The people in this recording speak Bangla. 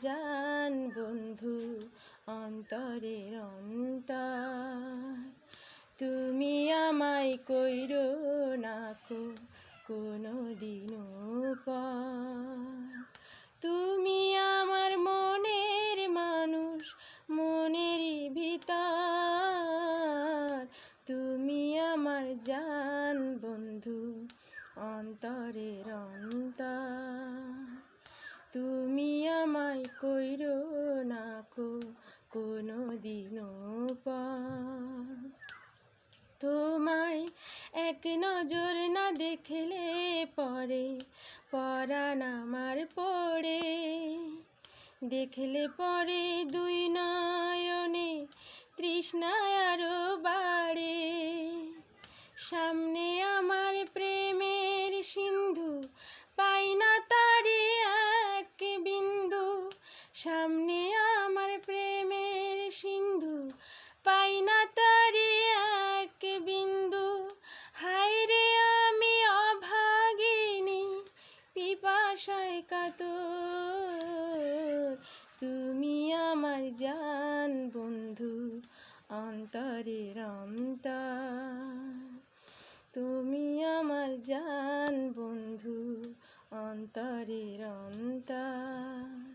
জান বন্ধু অন্তরের অন্তর। তুমি আমায় কইরো না কোনো দিনও পর। তুমি আমার মনের মানুষ, মনেরই ভিতর। তুমি আমার জান বন্ধু অন্তরের অন্তর। তুমি আমায় কইরো না কোনো দিনও পর। তোমায় এক নজর না দেখলে পরে পরাণ আমার পড়ে। দেখলে পরে দুই নয়নে তৃষ্ণায় আরো বাড়ে। সামনে আমার প্রেমের সিন্ধু, পাই না তারে এক বিন্দু। সামনে আমার প্রেমের সিন্ধু, পাই না তারে এক বিন্দু। হায় রে আমি অভাগিনী, পিপাসায় কাতর। তুমি আমার জান বন্ধু অন্তরের অন্তর। তুমি আমার জান বন্ধু অন্তরের অন্তর।